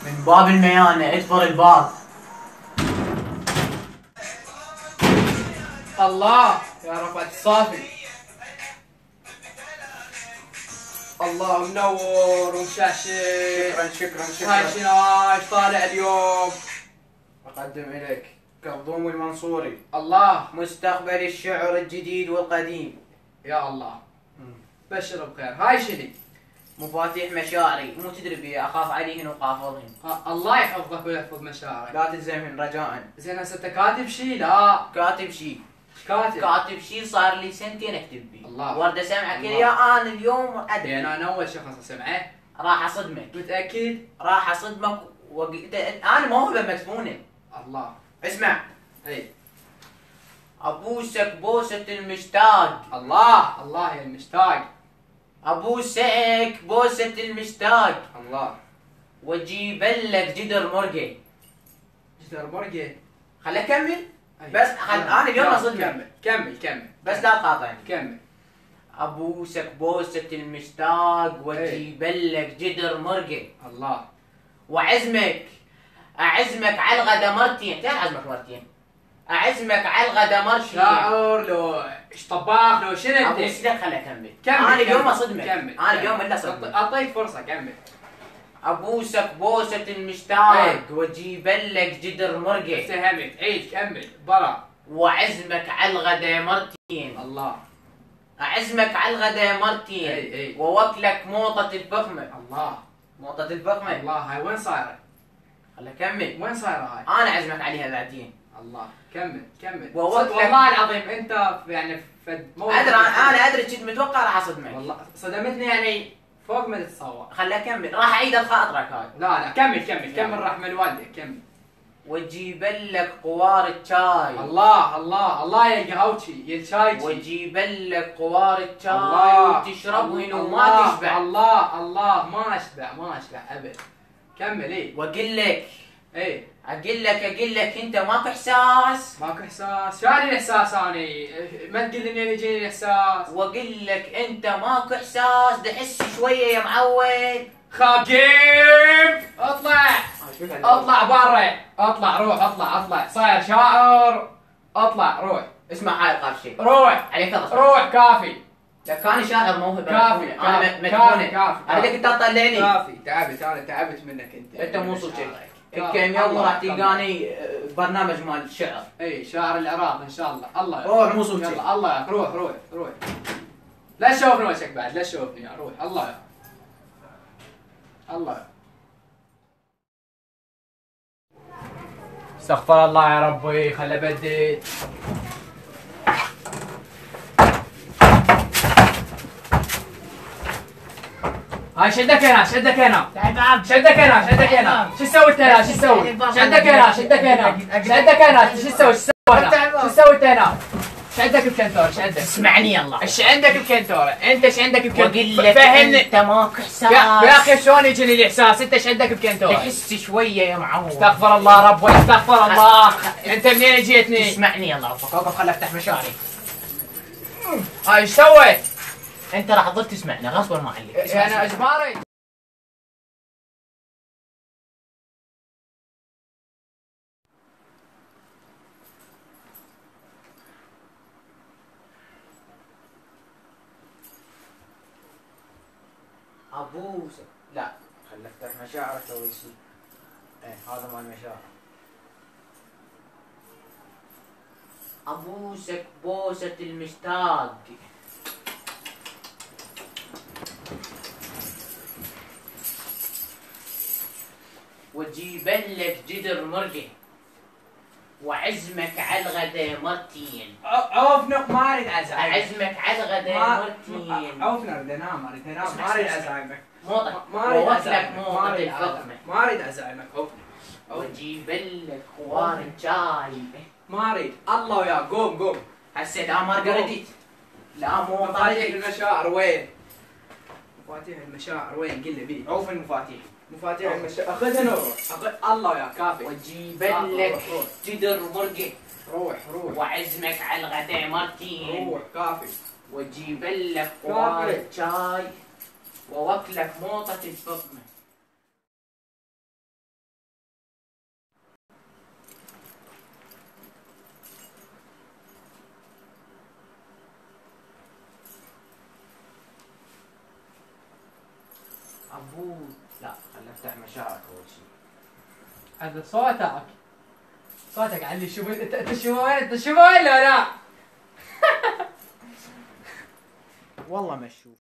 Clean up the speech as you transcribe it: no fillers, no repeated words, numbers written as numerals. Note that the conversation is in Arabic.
من باب الميانة اكبر الباب. الله يا رفعت الصافي. الله منور ومشاشر. شكرا. هاي شناش طالع اليوم؟ أقدم إليك كظوم المنصوري، الله مستقبل الشعر الجديد والقديم. يا الله. بشر بخير. هاي شني؟ مفاتيح مشاعري، مو تدري بي أخاف عليهن وقافضهن. الله يحفظك ويحفظ مشاعرك. لا تلزمهن رجاء. زين هسه انت كاتب شي؟ لا كاتب شي. ايش كاتب شي صار لي سنتين أكتب بيه. الله. وردة سمعك الله. يا أنا اليوم أدري. يعني انا اول شخص اسمعه. راح أصدمك. متاكد؟ راح أصدمك أنا موهبة مدفونة. الله. اسمع. اي. أبوسك بوسة المشتاق. الله يا المشتاق. أبوسك بوسة المشتاق. الله. وأجيب لك جدر مرقي. جدر مرقي. خلي أكمل. أي. بس أنا اليوم أصدمك. كمل. بس لا تقاطعني. كمل. أبوسك بوسة المشتاق وأجيب لك جدر مرقي. الله. أعزمك على الغدا مرتين. تعال أعزمك مرتين. أعزمك على الغدا مرتين. شاعر لو طباخ لو شنو انت؟ أبوسك خلي أكمل. كمل. أنا اليوم أصدمك. كمل. أنا اليوم إلا أصدمك. أعطيك فرصة كمل. أبوسك بوسة المشتاق وأجيب لك جدر مرقي. فهمت. عيد كمل. برا. وأعزمك على الغدا مرتين. الله. أعزمك على الغدا مرتين. أي. ووكلك موطة الفخمة. الله. موطة الفخمة. الله. هاي وين صايرة؟ خلي أكمل. وين صايرة هاي؟ أنا أعزمك عليها بعدين. الله. كمل. ووكلك. والله العظيم انت يعني فد أدري أنا أدري كنت متوقع راح أصدمك. والله صدمتني يعني فوق ما تتصور. خلي أكمل. راح أعيد خاطرك هاي. لا كمل رحمة والديك كمل. وأجيب لك قوار الشاي. الله يا القهوتشي يا الشايتشي. وأجيب لك قوار الشاي الله. وتشربهن وما تشبع. الله ما اشبع ابد. كمل. ايه. وأقول لك ايه. أقول لك أنت ماكو إحساس. ماكو احساس. شو يعني الاحساس اني؟ ما تقول لي منين يجيني الاحساس؟ وأقول لك أنت ماكو إحساس تحس شوية يا معود. خاجيب. اطلع برا. اطلع صاير شاعر. اطلع روح. اسمع هاي القاب شيء. روح عليك الله. روح كافي. لك أنا شاعر موهبة. كافي. أنا مدفونة. كافي. أنا بدك أنت تطلعني. كافي. تعبت منك انت. أنت مو صوتك. كم يوم راح تلقاني برنامج مال شعر. اي شاعر العراق ان شاء الله. الله روح مو صوتك. يلا الله ياك. روح. لا تشوفني وجهك بعد. لا تشوفني يا روح. الله ياك. استغفر الله يا ربي. خل ابدي. هاي شدك هنا. شو سويت هنا؟ شو سويت هنا؟ شدك بكنتور. اسمعني يلا. ايش عندك بكنتورة؟ انت ايش عندك بكنتورة؟ وأقول لك فهمني. أنت ماكو إحساس. يا اخي شلون يجيني الاحساس؟ انت ايش عندك بكنتورة؟ تحس شوية يا معود. استغفر الله ربي. استغفر الله. انت منين جيتني؟ اسمعني يلا. وقف خل أفتح مشاري. هاي ايش سويت؟ أنت راح تظل تسمعنا غصبا ما عليك. انا اجباري. أبوسك. لا خل أفتح مشاعرك أول شيء. هذا مال مشاعر. أبوسك بوسة المشتاق. وأجيب لك جدر مرقي. وعزمك على الغدا مرتين. عوفنا ما اريد ازعمك. أعزمك على الغدا مرتين. عوفنا اريد انام. ما اريد ازعمك. ووكلك موطة الفخمة. ما اريد ازعمك. عوفنا. وأجيب لك خوار الشاي. ما اريد. الله وياك. قوم. هسه لا مارغريت. لا مو مفاتيح المشاعر وين؟ قل لي بيه. عوف المفاتيح. مفاتيح المشاعر اخذها نور. الله وياك كافي. واجيب لك جدر مرقي. روح. وعزمك على الغداء مرتين. روح كافي. واجيب لك قوار شاي. ووكلك موطة الفخمة. عبود لا خلينا نفتح مشاعرك اول شيء. هذا صوتك علي. شوف انت شو وين، انت شو وين؟ لا والله مشوف.